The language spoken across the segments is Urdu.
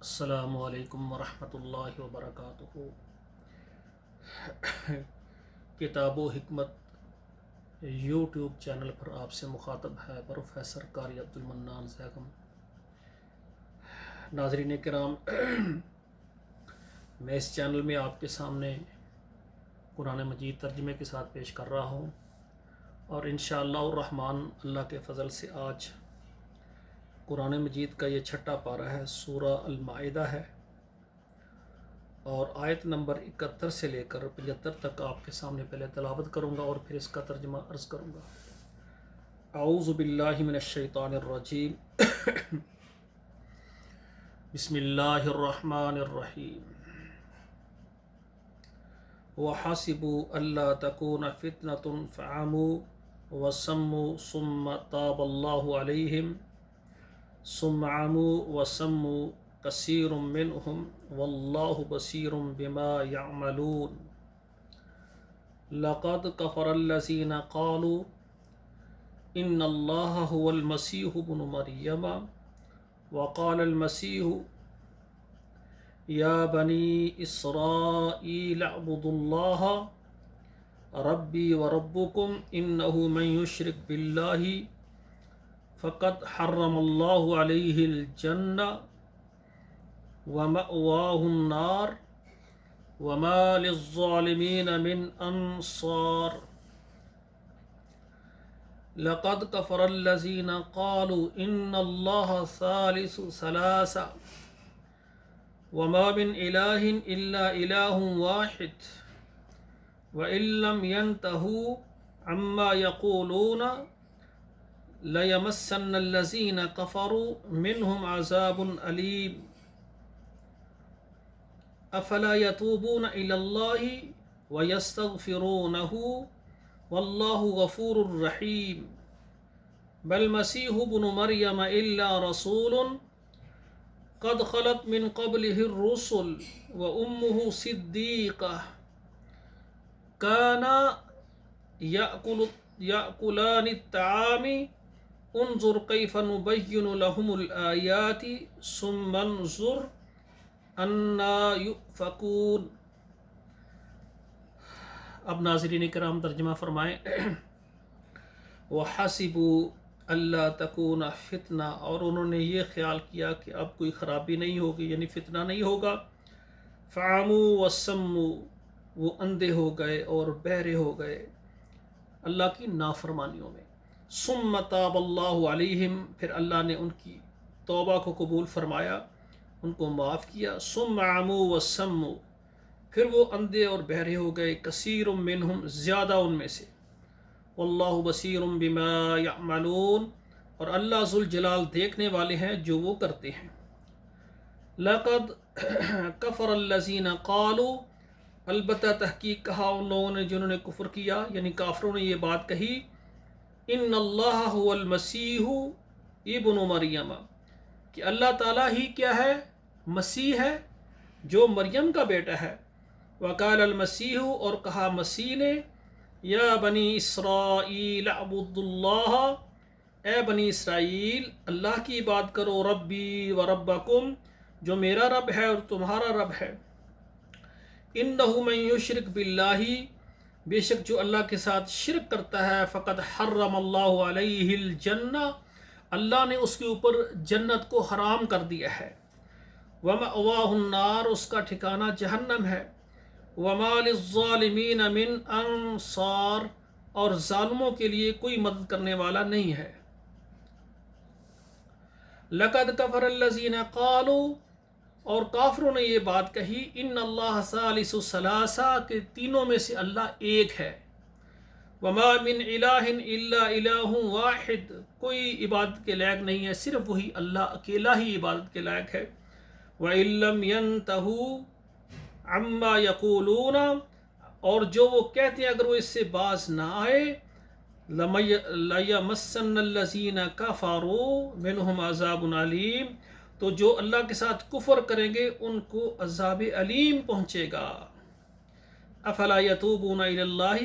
السلام علیکم ورحمۃ اللہ وبرکاتہ۔ کتاب و حکمت یوٹیوب چینل پر آپ سے مخاطب ہے پروفیسر قاری عبد المنان زیغم۔ ناظرین کرام، میں اس چینل میں آپ کے سامنے قرآن مجید ترجمے کے ساتھ پیش کر رہا ہوں، اور انشاءاللہ الرحمن اللہ کے فضل سے آج قرآن مجید کا یہ چھٹا پارہ ہے، سورہ المائدہ ہے، اور آیت نمبر 71 سے لے کر 75 تک آپ کے سامنے پہلے تلاوت کروں گا اور پھر اس کا ترجمہ عرض کروں گا۔ اعوذ باللہ من الشیطان الرجیم، بسم اللہ الرحمن الرحیم۔ وَحَسِبُوا أَلَّا تَكُونَ فِتْنَةٌ فَعَمُوا وَسَمُّوا ثُمَّ تَابَ اللَّهُ عَلَيْهِمْ ثُمَّ عَمُوا وَسَمُّوا كَثِيرٌ مِّنْهُمْ وَاللَّهُ بَصِيرٌ بِمَا يَعْمَلُونَ لَقَدْ كَفَرَ الَّذِينَ قَالُوا إِنَّ اللَّهَ هُوَ الْمَسِيحُ ابْنُ مَرْيَمَ وَقَالَ الْمَسِيحُ يَا بَنِي إِسْرَائِيلَ اعْبُدُوا اللَّهَ رَبِّي وَرَبُّكُمْ إِنَّهُ مَن يُشْرِكْ بِاللَّهِ فقد حرم اللہ علیہ الجنہ ومأواہ النار وما للظالمین من انصار لقد کفر الذین قالوا ان اللہ ثالث ثلاثہ وما من الہ الا الہ واحد وإن لم ينتهوا عما يقولون لَيَمَسَّنَّ الَّذِينَ كَفَرُوا مِنْهُمْ عَذَابٌ أَلِيمٌ أَفَلَا يَتُوبُونَ إِلَى اللَّهِ وَيَسْتَغْفِرُونَهُ وَاللَّهُ غَفُورٌ رَحِيمٌ بَلْ مَسِيحُ ابْنُ مَرْيَمَ إِلَّا رَسُولٌ قَدْ خَلَتْ مِنْ قَبْلِهِ الرُّسُلُ وَأُمُّهُ صِدِّيقَةٌ كَانَا يَأْكُلَانِ الطَّعَامَ انظر کیف نبین لهم الآیات ثم انظر انا یؤفکون۔ اب ناظرین کرام ترجمہ فرمائیں۔ وحسبوا الا تکون فتنہ، اور انہوں نے یہ خیال کیا کہ اب کوئی خرابی نہیں ہوگی، یعنی فتنہ نہیں ہوگا۔ فعموا وسموا، وہ اندھے ہو گئے اور بہرے ہو گئے اللہ کی نافرمانیوں میں۔ ثم تاب اللہ علیہم، پھر اللہ نے ان کی توبہ کو قبول فرمایا، ان کو معاف کیا۔ ثم عموا وسموا، پھر وہ اندھے اور بہرے ہو گئے، کثیر منہم، زیادہ ان میں سے۔ واللہ بصیر بما یعملون، اور اللہ ذوالجلال دیکھنے والے ہیں جو وہ کرتے ہیں۔ لقد کفر الذین قالوا، البتہ تحقیق کہا ان لوگوں نے جنہوں نے کفر کیا، یعنی کافروں نے یہ بات کہی، ان اللہ هو المسیح ابن مریم، کہ اللہ تعالیٰ ہی کیا ہے؟ مسیح ہے، جو مریم کا بیٹا ہے۔ وقال المسیح، اور کہا مسیح نے، یا بنی اسرائیل اعبدوا اللہ، اے بنی اسرائیل اللہ کی عبادت کرو، ربی و ربکم، جو میرا رب ہے اور تمہارا رب ہے۔ انہ من یشرک باللہ، بے شک جو اللہ کے ساتھ شرک کرتا ہے، فقد حرم اللہ علیہ الجنہ، اللہ نے اس کے اوپر جنت کو حرام کر دیا ہے۔ ومأواہ النار، اس کا ٹھکانہ جہنم ہے۔ وما للظالمین من انصار، اور ظالموں کے لیے کوئی مدد کرنے والا نہیں ہے۔ لقد کفر الذین قالوا، اور کافروں نے یہ بات کہی، ان اللہ ثالث ثلاثہ، کہ تینوں میں سے اللہ ایک ہے۔ وما من الہ الا الہ واحد، کوئی عبادت کے لائق نہیں ہے، صرف وہی اللہ اکیلا ہی عبادت کے لائق ہے۔ وَإِن لَّمْ يَنْتَهُوا عَمَّا يَقُولُونَ، اور جو وہ کہتے ہیں اگر وہ اس سے باز نہ آئے، لَيَمَسَّنَّ الَّذِينَ كَفَرُوا مِنْهُمْ عَذَابٌ عَلِيمٌ، تو جو اللہ کے ساتھ کفر کریں گے ان کو عذاب علیم پہنچے گا۔ افلا یتوبون الی اللہ،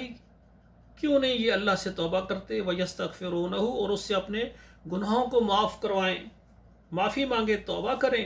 کیوں نہیں یہ اللہ سے توبہ کرتے، ویستغفرونہ، اور اس سے اپنے گناہوں کو معاف کروائیں، معافی مانگے، توبہ کریں۔